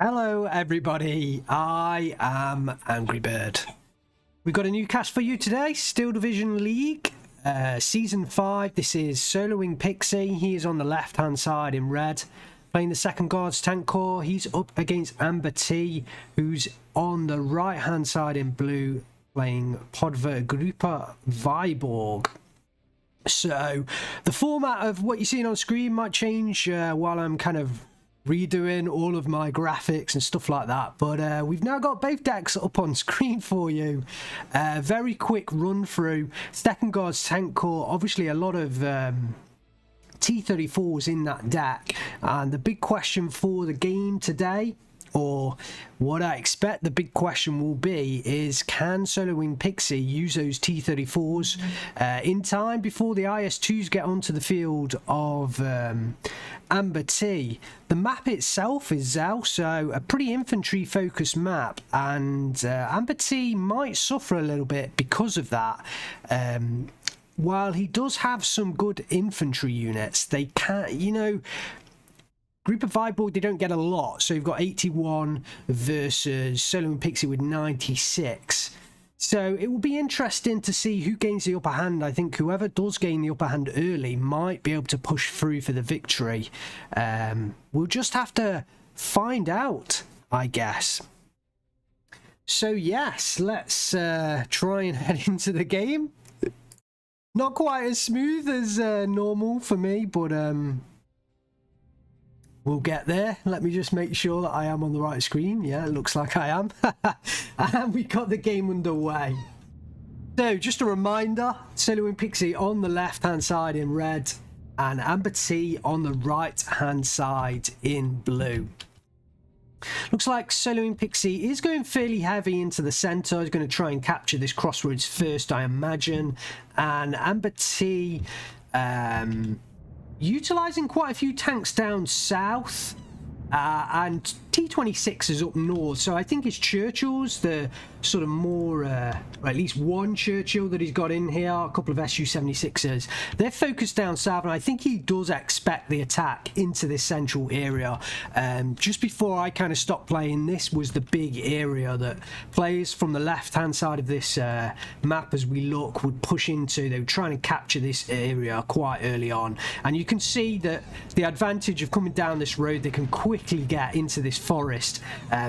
Hello everybody, I am Angry Bird. We've got a new cast for you today, Steel Division League, Season 5. This is soloing Pixy. He is on the left hand side in red, playing the second guards tank core. He's up against AmberT, who's on the right hand side in blue, playing Podvergruppe Viborg. So the format of what you're seeing on screen might change while I'm kind of redoing all of my graphics and stuff like that, but we've now got both decks up on screen for you. Very quick run through. Second guard's tank core, obviously a lot of T-34s in that deck, and the big question for the game today, or what I expect the big question will be, is can soloing Pixy use those T-34s in time before the IS-2s get onto the field of AmberT. The map itself is also a pretty infantry focused map, and AmberT might suffer a little bit because of that. While he does have some good infantry units, they can't, Group of Viborg, they don't get a lot. So you've got 81 versus soloing Pixy with 96. So it will be interesting to see who gains the upper hand. I think whoever does gain the upper hand early might be able to push through for the victory. We'll just have to find out, I guess. So yes, let's try and head into the game. Not quite as smooth as normal for me, but we'll get there. Let me just make sure that I am on the right screen. Yeah, it looks like I am. And we got the game underway. So, just a reminder, soloing Pixy on the left-hand side in red, and AmberT on the right-hand side in blue. Looks like soloing Pixy is going fairly heavy into the centre. He's going to try and capture this crossroads first, I imagine. And AmberT utilising quite a few tanks down south, and T-26 is up north, so I think it's Churchill's the sort of more, or at least one Churchill that he's got in here, a couple of Su-76s. They're focused down south, and I think he does expect the attack into this central area. Just before I kind of stopped playing, this was the big area that players from the left-hand side of this map, as we look, would push into. They were trying to capture this area quite early on, and you can see that the advantage of coming down this road, they can quickly get into this forest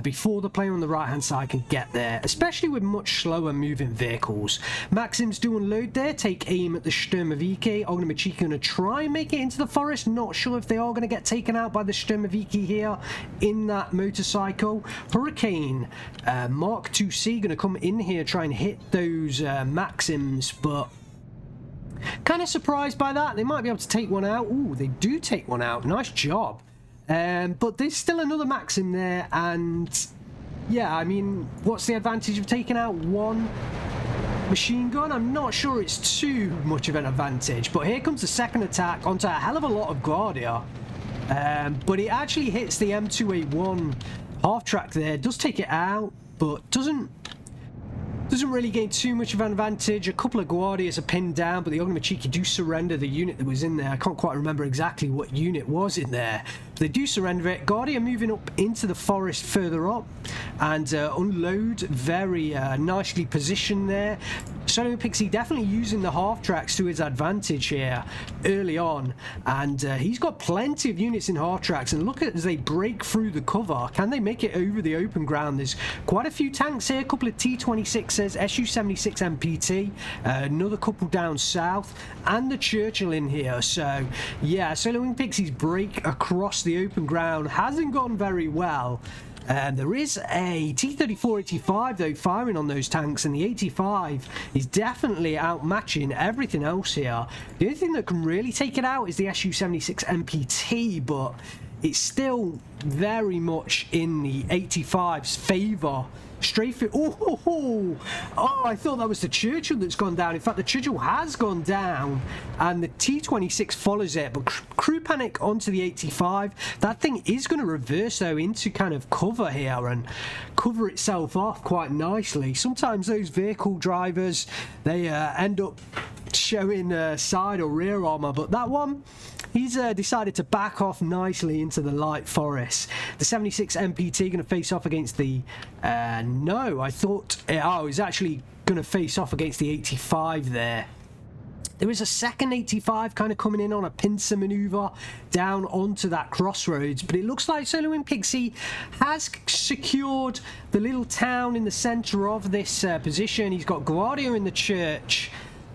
before the player on the right hand side can get there, especially with much slower moving vehicles. Maxims do unload there, take aim at the Sturmoviki. Ognamachiki going to try and make it into the forest. Not sure if they are going to get taken out by the Sturmoviki here in that motorcycle. Hurricane Mark 2C going to come in here, try and hit those Maxims, but kind of surprised by that. They might be able to take one out. Ooh, they do take one out. Nice job. But there's still another Maxim there, and yeah, I mean, what's the advantage of taking out one machine gun? I'm not sure it's too much of an advantage, but here comes the second attack onto a hell of a lot of Guardia, but it actually hits the M2A1 half track there, does take it out, but doesn't really gain too much of an advantage. A couple of Guardias are pinned down, but the Ognamachiki do surrender the unit that was in there. I can't quite remember exactly what unit was in there. They do surrender it. Guardia moving up into the forest further up and unload. Very nicely positioned there. Soloing Pixy definitely using the half tracks to his advantage here early on, and he's got plenty of units in half tracks, and look at as they break through the cover. Can they make it over the open ground? There's quite a few tanks here, a couple of T-26s, Su-76 MPT, another couple down south, and the Churchill in here. So yeah, soloing Pixy's break across the open ground hasn't gone very well. There is a T-34-85 though firing on those tanks, and the 85 is definitely outmatching everything else here. The only thing that can really take it out is the Su-76 MPT, but it's still very much in the 85's favour straight through. Oh, I thought that was the Churchill that's gone down. In fact, the Churchill has gone down, and the T26 follows it. But crew panic onto the 85. That thing is going to reverse, though, into kind of cover here and cover itself off quite nicely. Sometimes those vehicle drivers, they end up showing side or rear armor, but that one, he's decided to back off nicely into the light forest. The 76 MPT going to face off against the... no, I thought... he's actually going to face off against the 85 there. There is a second 85 kind of coming in on a pincer maneuver down onto that crossroads, but it looks like Pixy has secured the little town in the centre of this position. He's got Guardia in the church,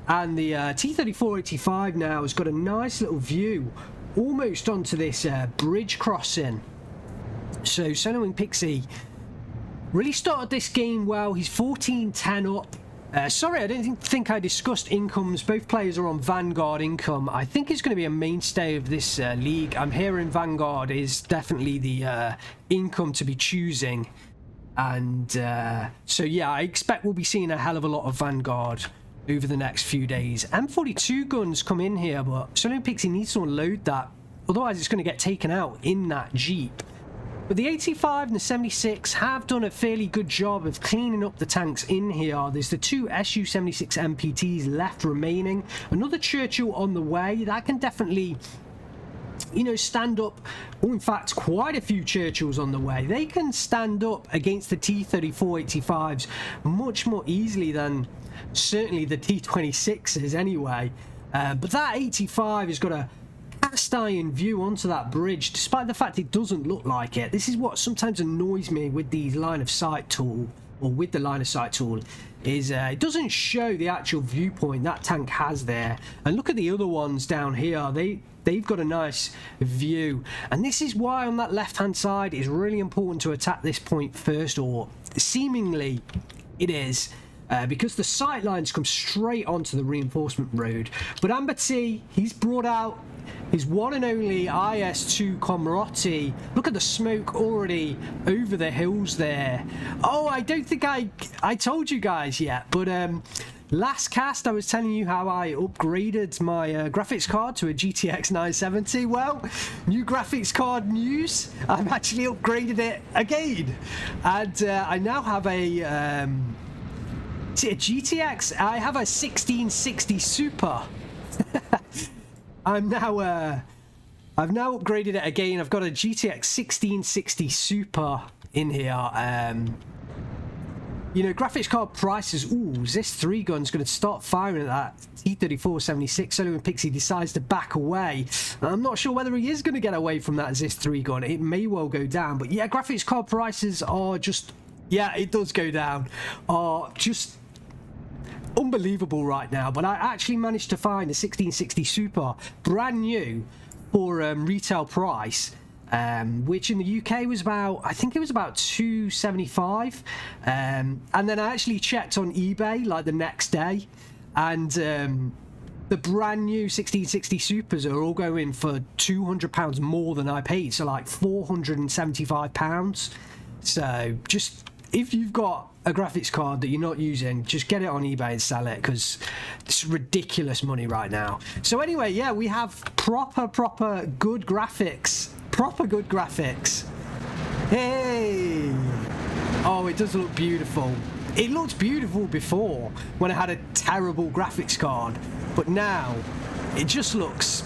and the T-34-85 now has got a nice little view almost onto this bridge crossing. So Pixy really started this game well. He's 14-10 up. Sorry, I don't think I discussed incomes. Both players are on Vanguard income. I think it's going to be a mainstay of this league. I'm hearing Vanguard is definitely the income to be choosing. And so, yeah, I expect we'll be seeing a hell of a lot of Vanguard over the next few days. M42 guns come in here, but Pixy needs to unload that. Otherwise, it's going to get taken out in that Jeep. But the 85 and the 76 have done a fairly good job of cleaning up the tanks in here. There's the two Su-76 MPTs left remaining. Another Churchill on the way. That can definitely, you know, stand up. Oh, in fact, quite a few Churchills on the way. They can stand up against the T-34-85s much more easily than certainly the T-26s anyway. But that 85 has got a cast iron view onto that bridge, despite the fact it doesn't look like it. This is what sometimes annoys me with the line of sight tool, or with the line of sight tool, is it doesn't show the actual viewpoint that tank has there. And look at the other ones down here. They've got a nice view, and this is why on that left hand side it's really important to attack this point first, or seemingly it is. Because the sight lines come straight onto the reinforcement road. But AmberT, he's brought out his one and only IS-2 Comroti. Look at the smoke already over the hills there. Oh, I don't think I told you guys yet, but last cast I was telling you how I upgraded my graphics card to a GTX 970. Well, new graphics card news. I've actually upgraded it again, and I now have a GTX. I have a 1660 Super. I've now upgraded it again. I've got a GTX 1660 Super in here. You know, graphics card prices. Ooh, this 3 gun's going to start firing at that T-34-76. So when Pixy decides to back away, I'm not sure whether he is going to get away from that Zis 3 gun. It may well go down. But yeah, graphics card prices are just, yeah, it does go down. Are just unbelievable right now. But I actually managed to find a 1660 Super brand new for retail price, which in the UK was about, I think it was about $275, and then I actually checked on eBay like the next day, and the brand new 1660 Supers are all going for £200 more than I paid, so like £475. So just, if you've got a graphics card that you're not using, just get it on eBay and sell it, because it's ridiculous money right now. So anyway, yeah, we have proper good graphics. Proper good graphics. Hey! Oh, it does look beautiful. It looked beautiful before when I had a terrible graphics card, but now it just looks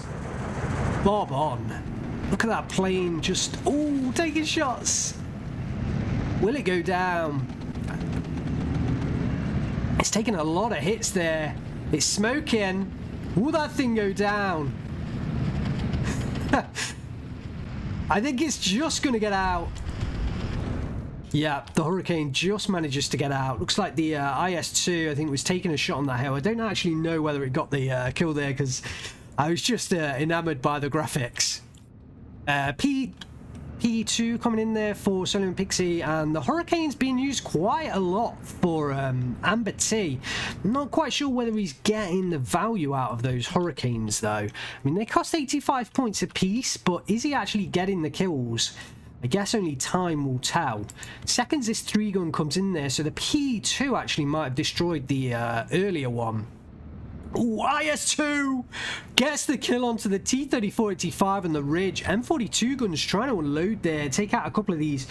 bob on. Look at that plane just, oh, taking shots. Will it go down? It's taking a lot of hits there. It's smoking. Will that thing go down? I think it's just going to get out. Yeah, the Hurricane just manages to get out. Looks like the IS-2, I think, was taking a shot on that hill. I don't actually know whether it got the kill there, because I was just enamored by the graphics. P2 coming in there for Pixy, and the Hurricane's being used quite a lot for AmberT. I'm not quite sure whether he's getting the value out of those Hurricanes though. I mean, they cost 85 points apiece, but is he actually getting the kills? I guess only time will tell. Seconds this 3-gun comes in there, so the P2 actually might have destroyed the earlier one. Ooh, IS-2 gets the kill onto the T-34-85 on the ridge. M42 guns trying to unload there, take out a couple of these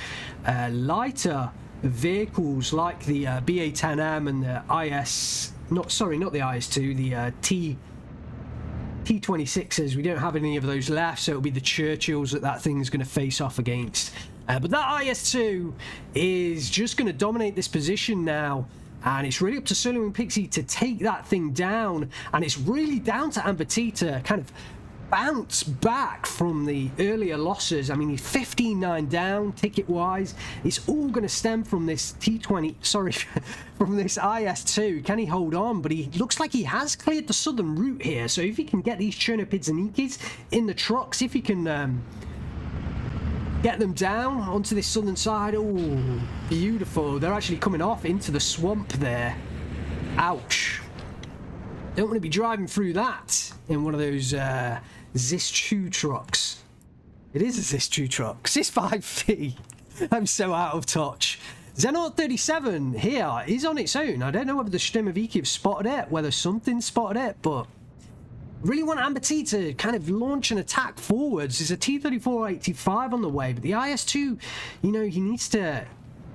lighter vehicles like the BA-10M and the IS... not the IS-2, the T-26s. We don't have any of those left, so it'll be the Churchills that thing's going to face off against. But that IS-2 is just going to dominate this position now. And it's really up to Solo and Pixy to take that thing down. And it's really down to AmberT to kind of bounce back from the earlier losses. I mean, he's 15-9 down, ticket-wise. It's all going to stem from this from this IS-2. Can he hold on? But he looks like he has cleared the southern route here. So if he can get these Chernopidzanikis in the trucks, if he can... get them down onto this southern side. Oh, beautiful. They're actually coming off into the swamp there. Ouch. Don't want to be driving through that in one of those ZIS-2 trucks. It is a ZIS-2 truck. ZIS-5V. I'm so out of touch. Xenaut 37 here is on its own. I don't know whether the Sturmoviki have spotted it, whether something spotted it, but... really want AmberT to kind of launch an attack forwards. There's a T-34-85 on the way, but the IS-2, you know, he needs to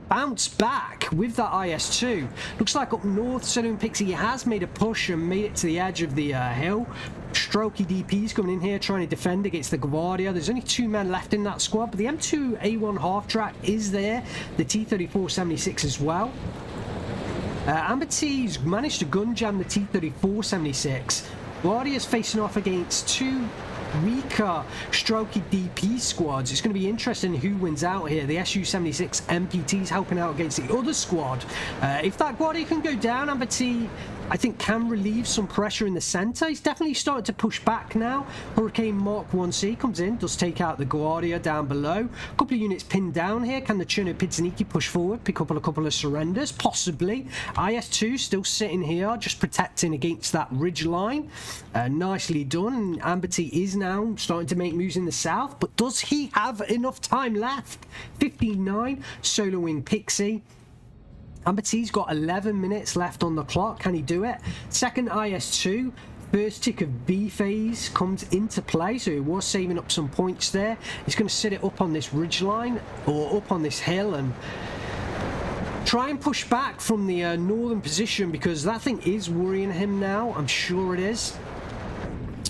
bounce back with that IS-2. Looks like up north, Solo and Pixy has made a push and made it to the edge of the hill. Strokey DP's coming in here trying to defend against the Guardia. There's only 2 men left in that squad, but the M2A1 half-track is there. The T-34-76 as well. AmberT's managed to gun jam the T-34-76. Guardia's facing off against 2 weaker strokey DP squads. It's going to be interesting who wins out here. The Su-76 MPT's helping out against the other squad. If that Guardia can go down, AmberT, I think, can relieve some pressure in the centre. He's definitely started to push back now. Hurricane Mark 1C comes in, does take out the Guardia down below. A couple of units pinned down here. Can the Chernopidzanikis push forward, pick up a couple of surrenders? Possibly. IS-2 still sitting here, just protecting against that ridge line. Nicely done. AmberT is now starting to make moves in the south, but does he have enough time left? 15-9, soloing Pixy. AmberT's got 11 minutes left on the clock. Can he do it? Second IS-2. First tick of B phase comes into play, so he was saving up some points there. He's going to sit it up on this ridge line, or up on this hill, and try and push back from the northern position, because that thing is worrying him now. I'm sure it is.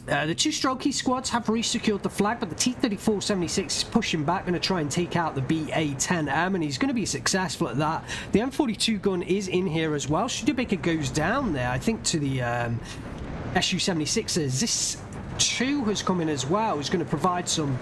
The 2 strokey squads have resecured the flag, but the T-34-76 is pushing back, going to try and take out the BA-10M, and he's going to be successful at that. The M42 gun is in here as well. Studebaker goes down there, I think, to the Su-76s. This 2 has come in as well. He's going to provide some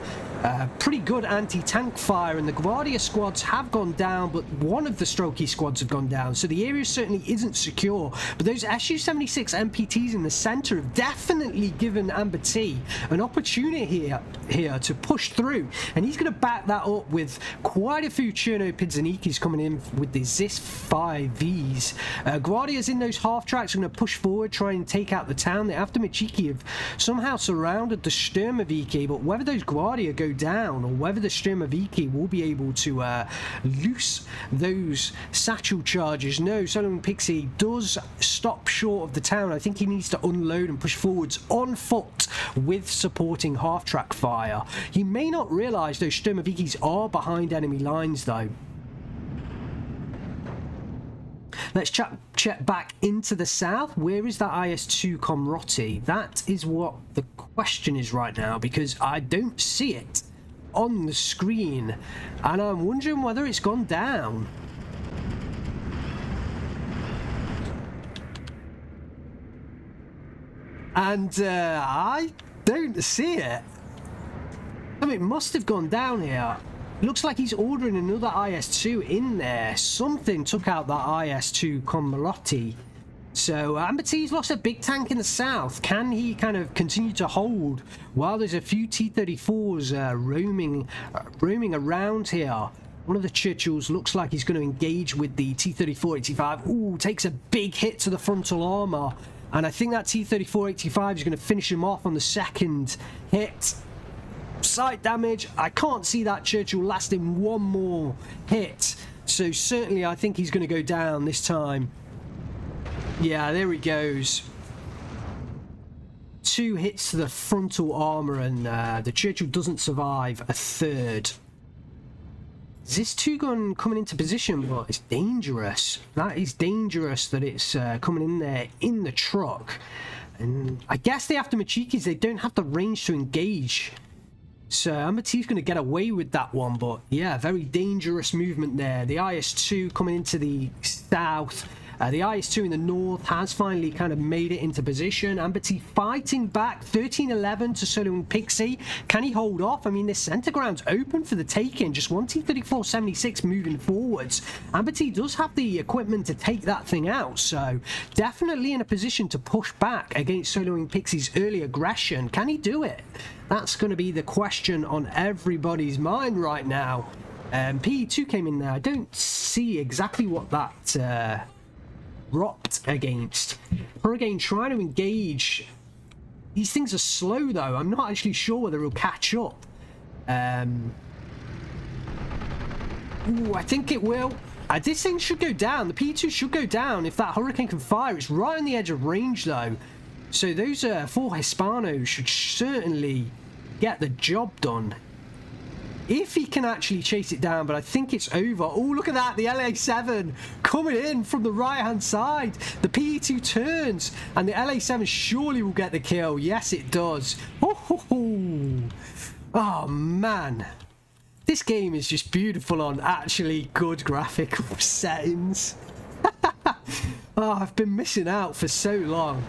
pretty good anti-tank fire, and the Guardia squads have gone down, but one of the strokey squads have gone down, so the area certainly isn't secure. But those Su-76 MPTs in the centre have definitely given AmberT an opportunity here to push through, and he's going to back that up with quite a few Chernopidzanikis coming in with the ZIS-5Vs. Guardia's in those half-tracks are going to push forward, try and take out the town. The Aftermachiki have somehow surrounded the Sturmoviki, but whether those Guardia go down or whether the Sturmoviki will be able to loose those satchel charges. No, Solo and Pixy does stop short of the town. I think he needs to unload and push forwards on foot with supporting half-track fire. He may not realise those Sturmovikis are behind enemy lines though. Let's check back into the south. Where is that IS-2 Komroti? That is what the question is right now, because I don't see it on the screen, and I'm wondering whether it's gone down. And I don't see it. I mean, it must have gone down here. Looks like he's ordering another IS-2 in there. Something took out that IS-2 Komroti. So AmberT's lost a big tank in the south. Can he kind of continue to hold while there's a few T-34s roaming around here? One of the Churchills looks like he's going to engage with the T-34-85. Ooh, takes a big hit to the frontal armour. And I think that T-34-85 is going to finish him off on the second hit. sight damage. I can't see that Churchill lasting one more hit. So certainly I think he's going to go down this time. Yeah, there he goes. 2 hits to the frontal armor, and the Churchill doesn't survive a third. Is this 2-gun coming into position? Well, it's dangerous. That is dangerous that it's coming in there in the truck. And I guess the Aftermachikis, they don't have the range to engage. So AmberT's going to get away with that one. But yeah, very dangerous movement there. The IS-2 coming into the south. The IS-2 in the north has finally kind of made it into position. AmberT fighting back, 13-11 to Solo and Pixy. Can he hold off? I mean, this center ground's open for the taking. Just one T-34-76 moving forwards. AmberT does have the equipment to take that thing out, so definitely in a position to push back against Solo and Pixy's early aggression. Can he do it? That's going to be the question on everybody's mind right now. PE2 came in there. I don't see exactly what that... rocked against. Hurricane trying to engage. These things are slow though. I'm not actually sure whether he'll catch up. Ooh, I think it will. This thing should go down. The P2 should go down if that Hurricane can fire. It's right on the edge of range though. So those 4 Hispanos should certainly get the job done. If he can actually chase it down, but I think it's over. Oh, look at that. The LA-7 coming in from the right-hand side. The PE2 turns, and the LA-7 surely will get the kill. Yes, it does. Oh, man. This game is just beautiful on actually good graphical settings. Oh, I've been missing out for so long.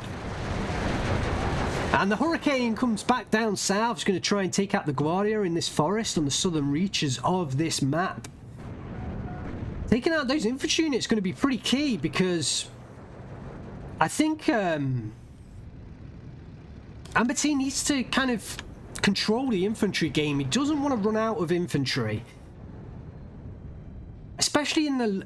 And the Hurricane comes back down south. He's going to try and take out the Guardia in this forest on the southern reaches of this map. Taking out those infantry units is going to be pretty key, because I think AmberT needs to kind of control the infantry game. He doesn't want to run out of infantry. Especially in the...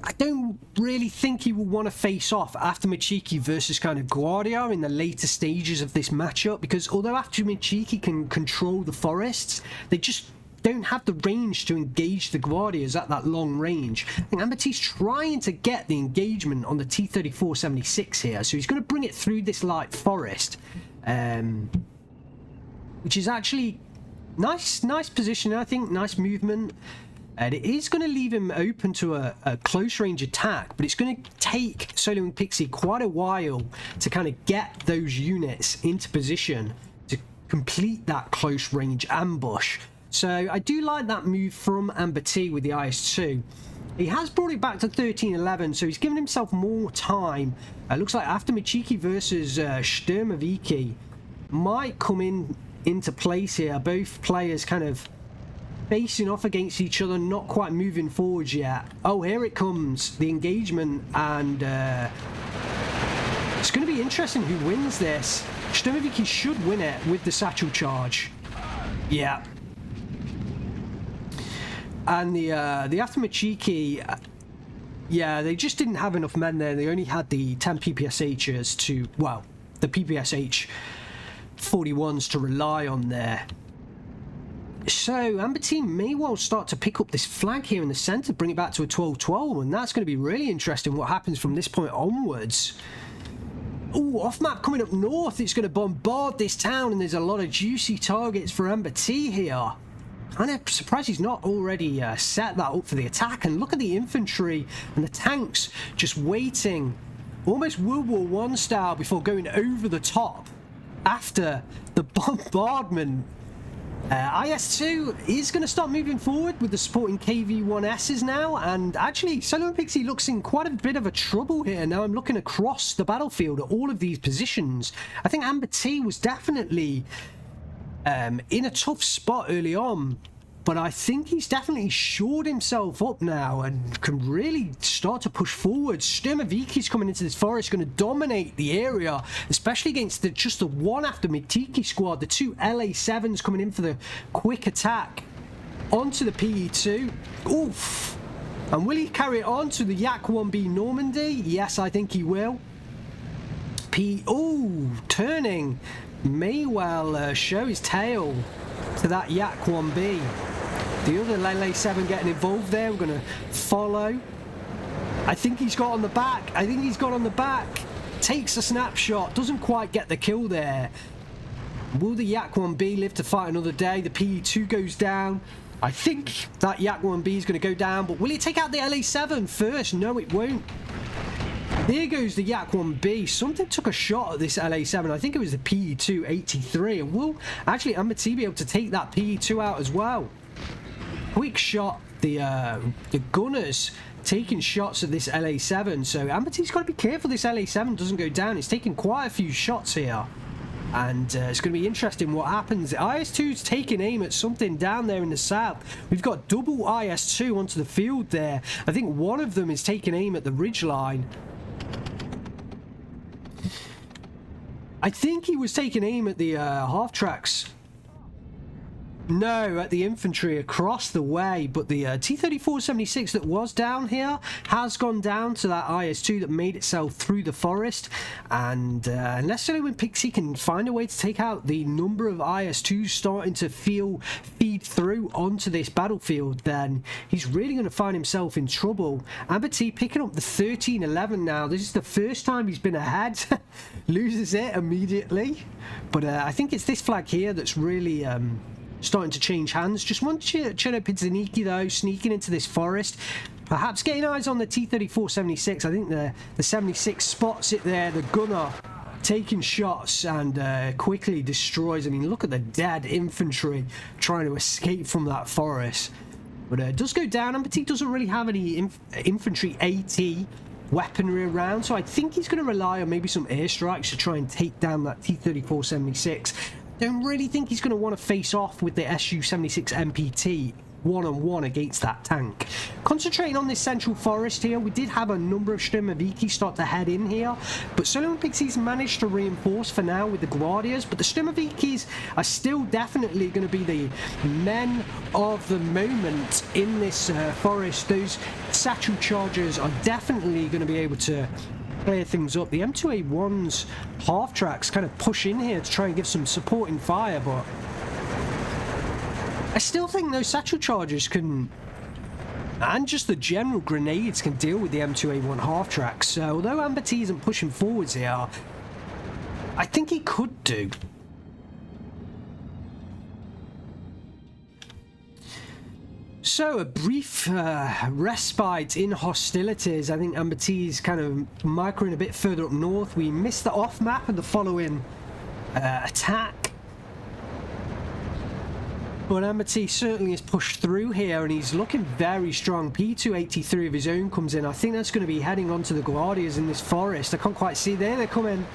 I don't really think he will want to face off Aftermachiki versus kind of Guardia in the later stages of this matchup, because although Aftermachiki can control the forests, they just don't have the range to engage the Guardias at that long range. I think AmberT's trying to get the engagement on the T-34-76 here, so he's going to bring it through this light forest, which is actually nice position, I think, nice movement. And it is going to leave him open to a close range attack, but it's going to take Solo and Pixy quite a while to kind of get those units into position to complete that close range ambush. So I do like that move from AmberT with the IS-2. He has brought it back to 13-11, so he's given himself more time. Looks like Aftermachiki versus Sturmoviki might come into place here. Both players kind of facing off against each other, not quite moving forwards yet. Oh, here it comes, the engagement, and it's going to be interesting who wins this. Sturmoviki should win it with the satchel charge. Yeah. And the Aftermachiki, yeah, they just didn't have enough men there. They only had the 10 PPSHs to, well, the PPSH 41s to rely on there. So AmberT may well start to pick up this flag here in the centre, bring it back to a 12-12, and that's going to be really interesting what happens from this point onwards. Oh, off map coming up north. It's going to bombard this town, and there's a lot of juicy targets for AmberT here. I'm surprised he's not already set that up for the attack. And look at the infantry and the tanks just waiting, almost World War I style, before going over the top after the bombardment. IS-2 is going to start moving forward with the supporting KV-1Ss now, and actually Solo and Pixy looks in quite a bit of a trouble here. Now I'm looking across the battlefield at all of these positions. I think AmberT was definitely in a tough spot early on, but I think he's definitely shored himself up now and can really start to push forward. Sturmoviki's coming into this forest, going to dominate the area, especially against just the one Aftermachiki squad. The 2 LA-7s coming in for the quick attack onto the PE2. Oof! And will he carry it on to the Yak-1B Normandy? Yes, I think he will. Turning may well show his tail to that Yak 1B. The other LA7 getting involved there. We're going to follow. I think he's got on the back. Takes a snapshot. Doesn't quite get the kill there. Will the Yak 1B live to fight another day? The PE2 goes down. I think that Yak 1B is going to go down, but will it take out the LA7 first? No, it won't. There goes the Yak 1B. Something took a shot at this LA7. I think it was the PE2 83. And will actually AmberT be able to take that PE2 out as well? Quick shot. The gunners taking shots at this LA7. So AmberT's got to be careful this LA7 doesn't go down. It's taking quite a few shots here. And it's going to be interesting what happens. IS-2's taking aim at something down there in the south. We've got double IS-2 onto the field there. I think one of them is taking aim at the ridgeline. I think he was taking aim at the half tracks. No, at the infantry across the way, but the T-34-76 that was down here has gone down to that IS-2 that made itself through the forest, and unless when Pixy can find a way to take out the number of IS-2s starting to feed through onto this battlefield, then he's really going to find himself in trouble. AmberT picking up the 13-11 now. This is the first time he's been ahead. Loses it immediately, but I think it's this flag here that's really starting to change hands. Just one Chino Pizzaniki though, sneaking into this forest. Perhaps getting eyes on the T-34-76. I think the 76 spots it there. The gunner taking shots and quickly destroys. I mean, look at the dead infantry trying to escape from that forest. But it does go down. AmberT doesn't really have any infantry AT weaponry around, so I think he's going to rely on maybe some airstrikes to try and take down that T-34-76. Don't really think he's going to want to face off with the Su-76 MPT one-on-one against that tank. Concentrating on this central forest here, we did have a number of Sturmoviki start to head in here, but Solo and Pixie's managed to reinforce for now with the Guardias, but the Sturmovikis are still definitely going to be the men of the moment in this forest. Those satchel chargers are definitely going to be able to clear things up. The M2A1's half tracks kind of push in here to try and give some supporting fire, but I still think those satchel chargers can, and just the general grenades can deal with the M2A1 half tracks. So although AmberT isn't pushing forwards here, I think he could do. So a brief respite in hostilities. I think AmberT is kind of microing a bit further up north. We missed the off map and the following attack, but AmberT certainly has pushed through here and he's looking very strong. P283 of his own comes in. I think that's going to be heading onto the Guardias in this forest. I can't quite see. There they come in.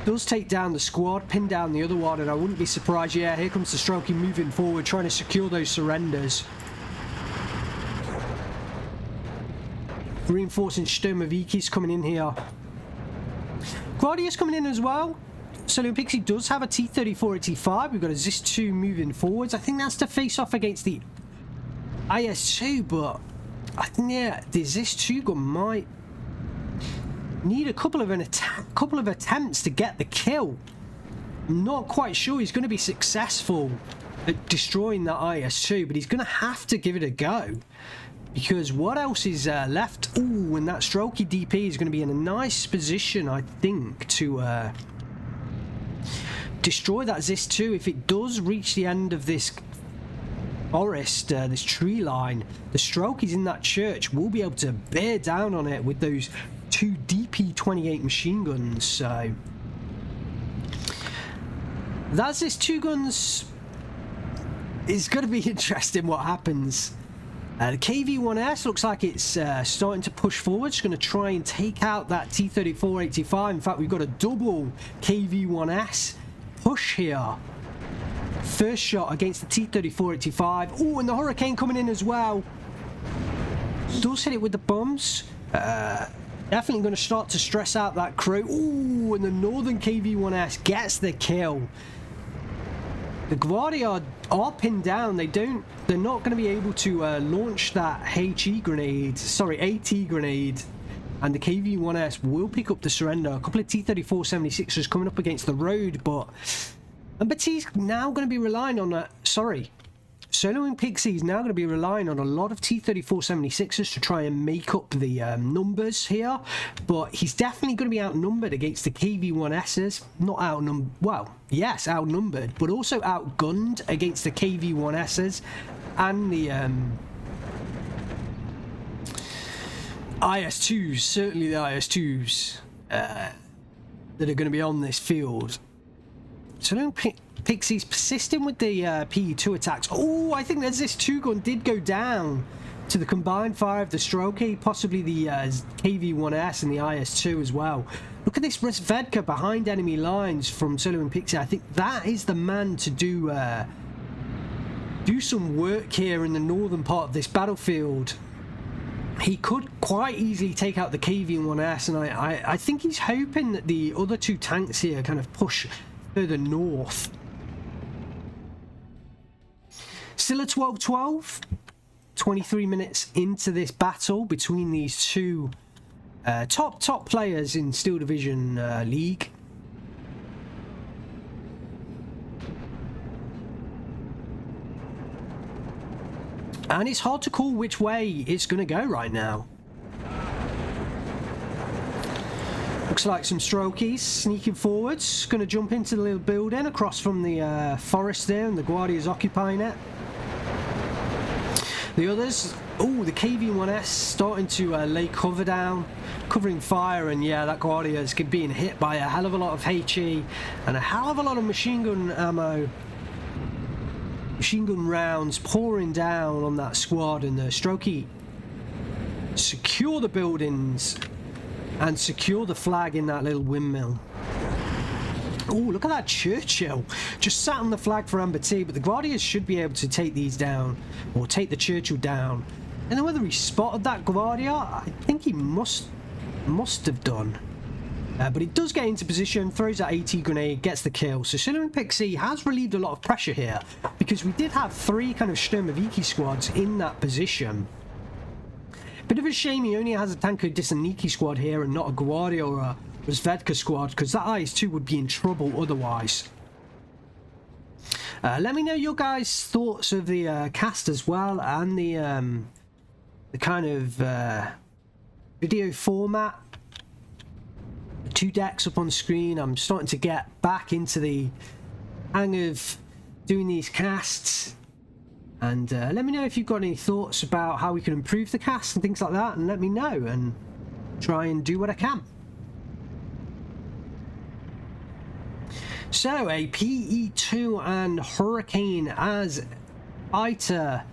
Does take down the squad, pin down the other one, and I wouldn't be surprised. Yeah, here comes the Strokey moving forward, trying to secure those surrenders. Reinforcing Sturmovikis coming in here. Guardia's coming in as well. Solo Pixie does have a T-34-85. We've got a ZIS-2 moving forwards. I think that's to face off against the IS-2, but I think, yeah, the ZIS-2 gun might need a couple of attempts to get the kill. I'm not quite sure he's going to be successful at destroying that IS-2, but he's going to have to give it a go, because what else is left? Ooh, and that Strokey DP is going to be in a nice position, I think, to destroy that ZIS-2. If it does reach the end of this forest, this tree line, the Strokey's in that church will be able to bear down on it with those two DP-28 machine guns. So that's this two guns. It's going to be interesting what happens. The KV-1S looks like it's starting to push forward. It's going to try and take out that T-34-85. In fact, we've got a double KV-1S push here. First shot against the T-34-85. Oh, and the Hurricane coming in as well. Does hit it with the bombs. Definitely going to start to stress out that crew. Ooh, and the Northern KV-1S gets the kill. The Guardia are pinned down. They're not going to be able to launch that HE grenade. Sorry, AT grenade and the KV-1S will pick up the surrender. A couple of T-34-76s coming up against the road, but AmberT's now going to be relying on a... Sorry. Solo and Pixy is now going to be relying on a lot of T-34-76s to try and make up the numbers here, but he's definitely going to be outnumbered against the KV-1Ss. Not outnumbered, well, yes, outnumbered, but also outgunned against the KV-1Ss and the IS-2s, certainly the IS-2s that are going to be on this field. So Pixie's persisting with the PE2 attacks. Oh, I think there's this 2-gun did go down to the combined fire of the Strokey, possibly the KV-1S and the IS-2 as well. Look at this Resvedka behind enemy lines from Solo and Pixie. I think that is the man to do some work here in the northern part of this battlefield. He could quite easily take out the KV-1S, and I think he's hoping that the other 2 tanks here kind of push further north. Still a 12-12. 23 minutes into this battle between these 2 top players in Steel Division League. And it's hard to call which way it's going to go right now. Looks like some Strokeys sneaking forwards. Going to jump into the little building across from the forest there, and the Guardia's occupying it. The others, oh, the KV-1S starting to lay cover down, covering fire, and yeah, that Guardia is being hit by a hell of a lot of HE and a hell of a lot of machine gun ammo. Machine gun rounds pouring down on that squad, and the Strokey secure the buildings and secure the flag in that little windmill. Oh, look at that Churchill. Just sat on the flag for AmberT, but the Guardians should be able to take these down, or take the Churchill down. I don't know whether he spotted that Guardia. I think he must have done. But he does get into position, throws that AT grenade, gets the kill. So Solo and Pixie has relieved a lot of pressure here, because we did have 3 kind of Sturmoviki squads in that position. Bit of a shame he only has a Tanko Disaniki squad here and not a Guardia or a Resvedka squad, because that IS-2 would be in trouble otherwise. Let me know your guys' thoughts of the cast as well, and the kind of video format. 2 decks up on screen. I'm starting to get back into the hang of doing these casts, and let me know if you've got any thoughts about how we can improve the cast and things like that, and let me know and try and do what I can. So a PE2 and Hurricane as fighter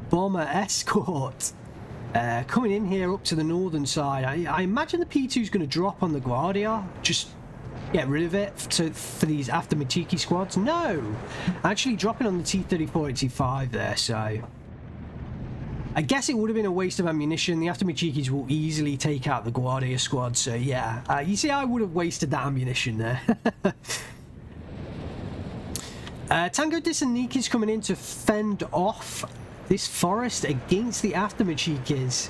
bomber escort coming in here up to the northern side. I imagine the P2 is going to drop on the Guardia, just get rid of it for these after Machiki squads. No, actually dropping on the T-34-85 there, so I guess it would have been a waste of ammunition. The after Machikis will easily take out the Guardia squad, so yeah, you see, I would have wasted that ammunition there. Tango Disanikis coming in to fend off this forest against the Aftermachikis,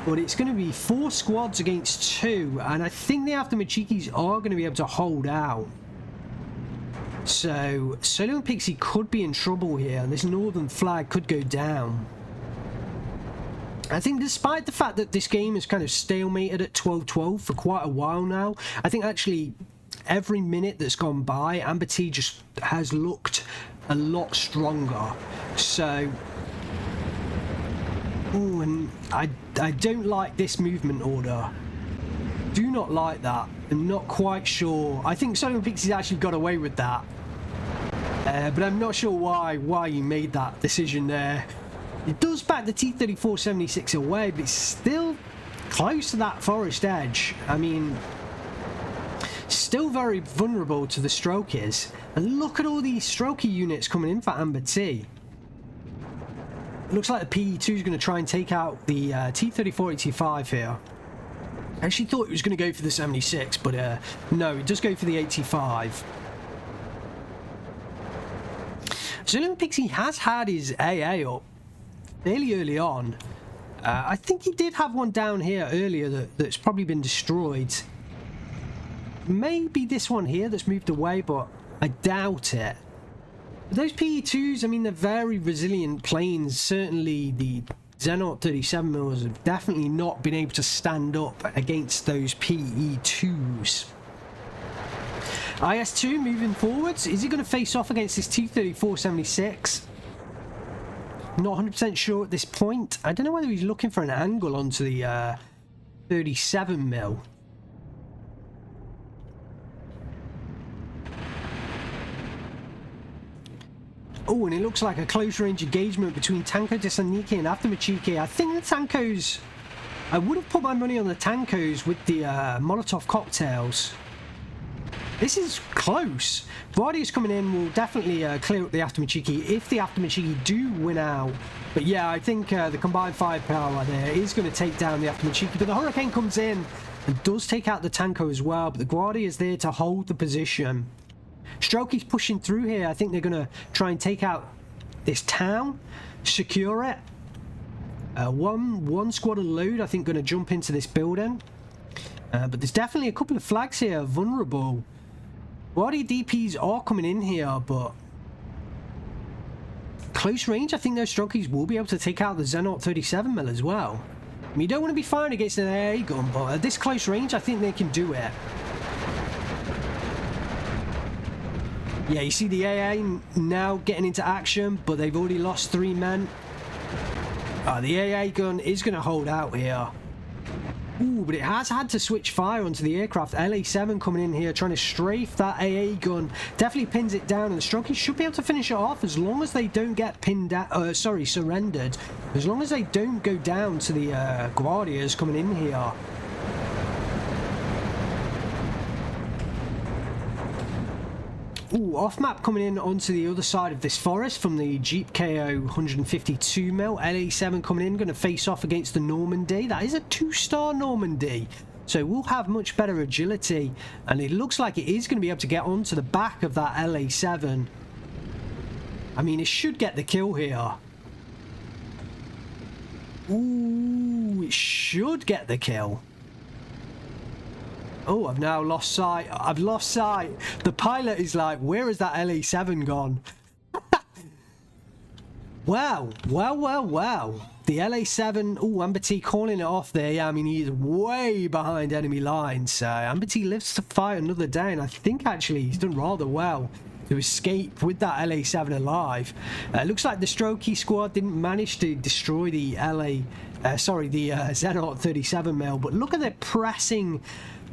but it's going to be 4 squads against 2, and I think the Aftermachikis are going to be able to hold out. So Solo and Pixie could be in trouble here, and this northern flag could go down. I think despite the fact that this game is kind of stalemated at 12-12 for quite a while now, I think actually every minute that's gone by, AmberT just has looked a lot stronger. So ooh, and I don't like this movement order. Do not like that. I'm not quite sure. I think Solo and Pixie's actually got away with that. But I'm not sure why he made that decision there. It does back the T-34-76 away, but it's still close to that forest edge. I mean, still very vulnerable to the Strokeys. And look at all these Strokey units coming in for AmberT. Looks like the PE2 is going to try and take out the T-34-85 here. I actually thought it was going to go for the 76, but no, it does go for the 85. Solo and Pixie has had his AA up fairly early on, I think he did have one down here earlier that's probably been destroyed. Maybe this one here that's moved away, but I doubt it. Those PE2s, I mean, they're very resilient planes. Certainly the Xenaut 37mm have definitely not been able to stand up against those PE2s. IS-2 moving forwards. Is he going to face off against this T-34-76? Not 100% sure at this point. I don't know whether he's looking for an angle onto the 37mm. Oh, and it looks like a close-range engagement between Tanko Thessaloniki and Aftermachiki. I think the Tankos... I would have put my money on the Tankos with the Molotov cocktails. This is close. Vardy's coming in will definitely clear up the Aftermachiki if the Aftermachiki do win out. But yeah, I think the combined firepower there is going to take down the Aftermachiki. But the Hurricane comes in and does take out the Tanko as well. But the Guardia is there to hold the position. Strokey's pushing through here. I think they're going to try and take out this town, secure it. One squad and load, I think, going to jump into this building. But there's definitely a couple of flags here, vulnerable. Guardia DPs are coming in here, but close range, I think those Strokey's will be able to take out the Xenaut 37mm as well. I mean, you don't want to be firing against an AA gun, but at this close range, I think they can do it. Yeah, you see the AA now getting into action, but they've already lost 3 men. The AA gun is going to hold out here. Ooh, but it has had to switch fire onto the aircraft. LA7 coming in here, trying to strafe that AA gun. Definitely pins it down, and the Strokey should be able to finish it off as long as they don't get pinned down. Surrendered. As long as they don't go down to the Guardias coming in here. Ooh, off-map coming in onto the other side of this forest from the Jeep KO 152mm. LA7 coming in, going to face off against the Normandy. That is a 2-star Normandy, so we'll have much better agility. And it looks like it is going to be able to get onto the back of that LA7. I mean, it should get the kill here. Ooh, it should get the kill. Oh, I've now lost sight. I've lost sight. The pilot is like, where has that LA7 gone? Wow. Wow. The LA7, oh, AmberT calling it off there. Yeah, I mean, he's way behind enemy lines. So AmberT lives to fight another day, and I think actually he's done rather well to escape with that LA7 alive. Looks like the Strokey squad didn't manage to destroy the Xenaut 37mm, but look at their pressing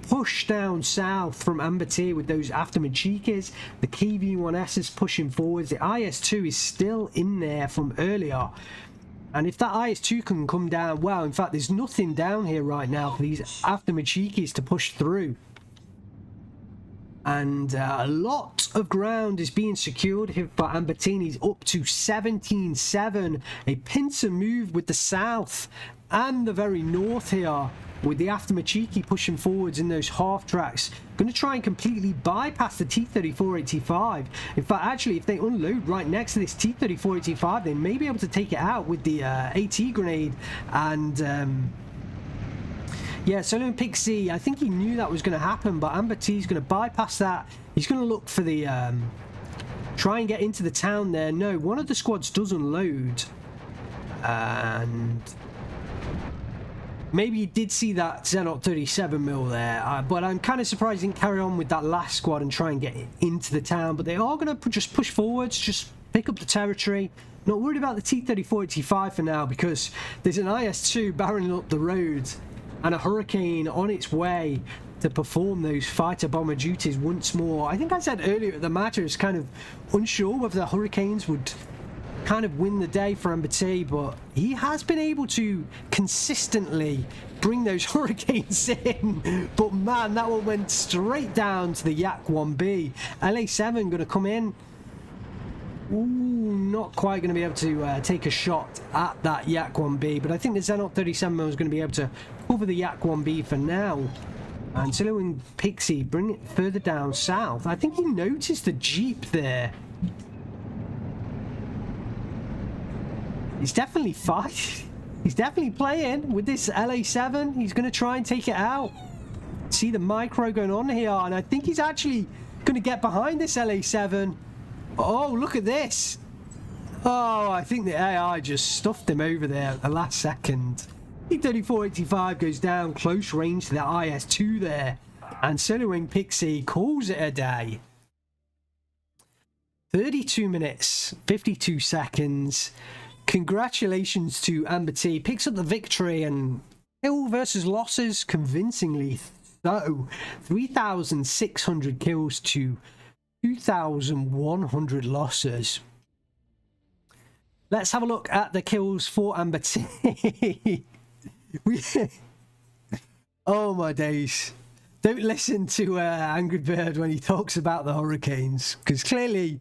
push down south from AmberT with those Aftermachikis. The KV-1S is pushing forwards. The IS-2 is still in there from earlier. And if that IS-2 can come down, well, in fact, there's nothing down here right now for these Aftermachikis to push through. And a lot of ground is being secured here for AmberT. He's up to 17-7. A pincer move with the south and the very north here, with the Aftermachiki pushing forwards in those half tracks. Going to try and completely bypass the T-34-85. In fact, actually, if they unload right next to this T-34-85, they may be able to take it out with the AT grenade. And yeah, Solo Pixy, I think he knew that was going to happen, but AmberT is going to bypass that. He's going to look for the try and get into the town there. No, one of the squads does unload, and maybe he did see that Xenaut 37mm there, but I'm kind of surprised he didn't carry on with that last squad and try and get into the town. But they are going to just push forwards, just pick up the territory. Not worried about the T-34-85 for now, because there's an IS-2 barreling up the road and a Hurricane on its way to perform those fighter bomber duties once more. I think I said earlier that the matter is kind of unsure whether the Hurricanes would kind of win the day for AmberT, but he has been able to consistently bring those Hurricanes in. But man, that one went straight down to the Yak 1B. LA7 going to come in. Ooh, not quite going to be able to take a shot at that Yak 1B, but I think the Xenaut 37mm is going to be able to cover the Yak 1B for now. And Silo and Pixy bring it further down south. I think he noticed the Jeep there. He's definitely fighting. He's definitely playing with this LA7. He's going to try and take it out. See the micro going on here, and I think he's actually going to get behind this LA7. Oh, look at this. Oh, I think the AI just stuffed him over there at the last second. T-3485 goes down close range to the IS-2 there, and Soloing Pixy calls it a day. 32 minutes, 52 seconds. Congratulations to AmberT. Picks up the victory, and kill versus losses convincingly so. 3,600 kills to 2,100 losses. Let's have a look at the kills for AmberT. Oh my days. Don't listen to Angry Bird when he talks about the Hurricanes, because clearly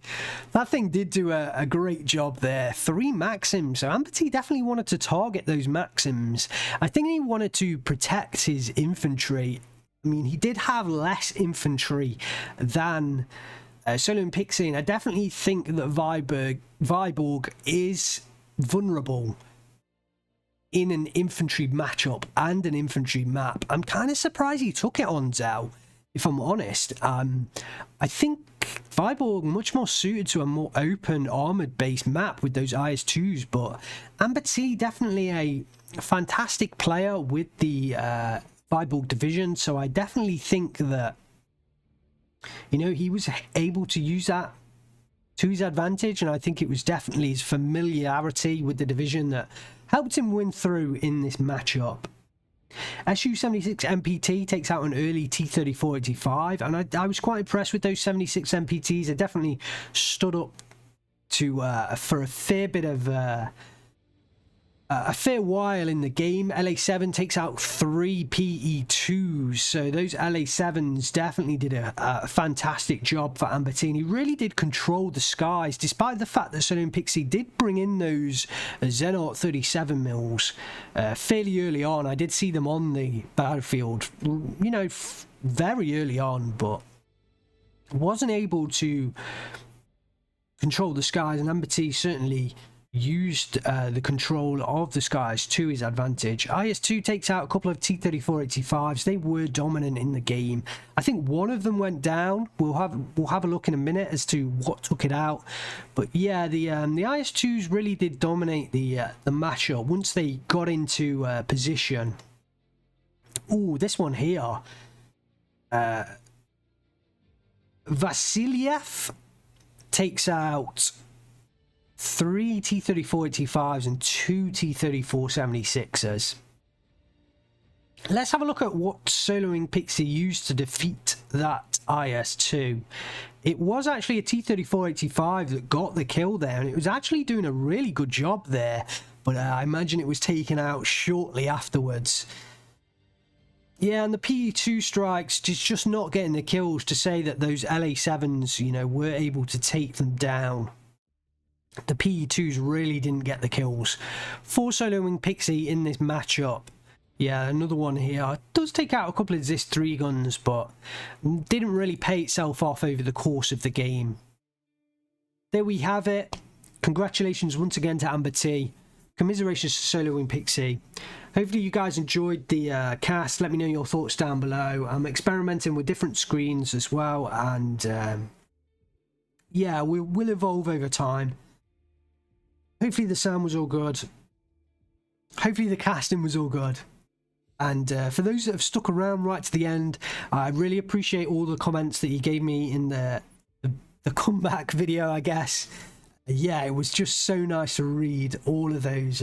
that thing did do a great job there. 3 Maxims. So AmberT definitely wanted to target those Maxims. I think he wanted to protect his infantry. I mean, he did have less infantry than Soloing Pixy, and I definitely think that Viborg is vulnerable in an infantry matchup and an infantry map. I'm kind of surprised he took it on Zhao, if I'm honest. I think Viborg much more suited to a more open armored based map with those IS-2s, but AmberT definitely a fantastic player with the Viborg division, so I definitely think that, you know, he was able to use that to his advantage, and I think it was definitely his familiarity with the division that helped him win through in this matchup. SU-76 MPT takes out an early T-3485, and I was quite impressed with those 76 MPTs. They definitely stood up to for a fair bit of a fair while in the game. LA7 takes out 3 PE2s, so those LA7s definitely did a fantastic job for AmberT, and he really did control the skies, despite the fact that Soloing Pixy did bring in those Zenart 37mm fairly early on. I did see them on the battlefield, you know, very early on, but wasn't able to control the skies, and AmberT certainly used the control of the skies to his advantage. IS-2 takes out a couple of T-3485s. They were dominant in the game. I think one of them went down. We'll have a look in a minute as to what took it out. But yeah, the IS-2s really did dominate the matchup once they got into position. Oh, this one here. Vasiliev takes out 3 T-3485s and 2 T-3476s. Let's have a look at what Soloing Pixy used to defeat that IS-2. It was actually a T-3485 that got the kill there, and it was actually doing a really good job there, but I imagine it was taken out shortly afterwards. Yeah, and the PE2 strikes, just not getting the kills to say that those LA7s, you know, were able to take them down. The PE2s really didn't get the kills for Soloing Pixy in this matchup. Yeah, another one here. It does take out a couple of Zis 3 guns, but didn't really pay itself off over the course of the game. There we have it. Congratulations once again to AmberT. Commiserations to Soloing Pixy. Hopefully you guys enjoyed the cast. Let me know your thoughts down below. I'm experimenting with different screens as well, and yeah, we'll evolve over time. Hopefully the sound was all good. Hopefully the casting was all good. And for those that have stuck around right to the end, I really appreciate all the comments that you gave me in the comeback video, I guess. Yeah, it was just so nice to read all of those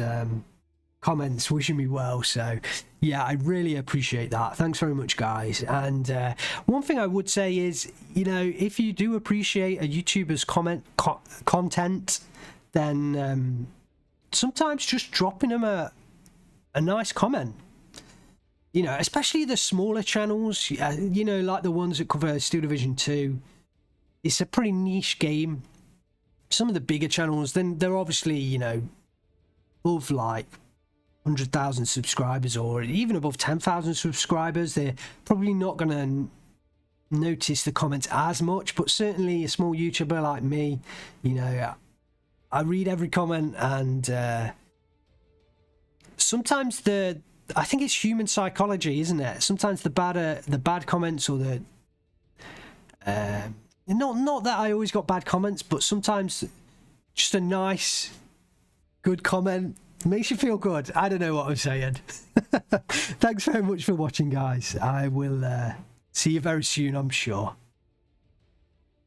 comments wishing me well. So yeah, I really appreciate that. Thanks very much, guys. And one thing I would say is, you know, if you do appreciate a YouTuber's content, then sometimes just dropping them a nice comment, you know, especially the smaller channels, you know, like the ones that cover Steel Division 2. It's a pretty niche game. Some of the bigger channels, then they're obviously, you know, above like 100,000 subscribers or even above 10,000 subscribers. They're probably not going to notice the comments as much, but certainly a small YouTuber like me, you know, I read every comment, and sometimes I think it's human psychology, isn't it? Sometimes the bad comments or the not that I always got bad comments, but sometimes just a nice, good comment makes you feel good. I don't know what I'm saying. Thanks very much for watching, guys. I will see you very soon, I'm sure.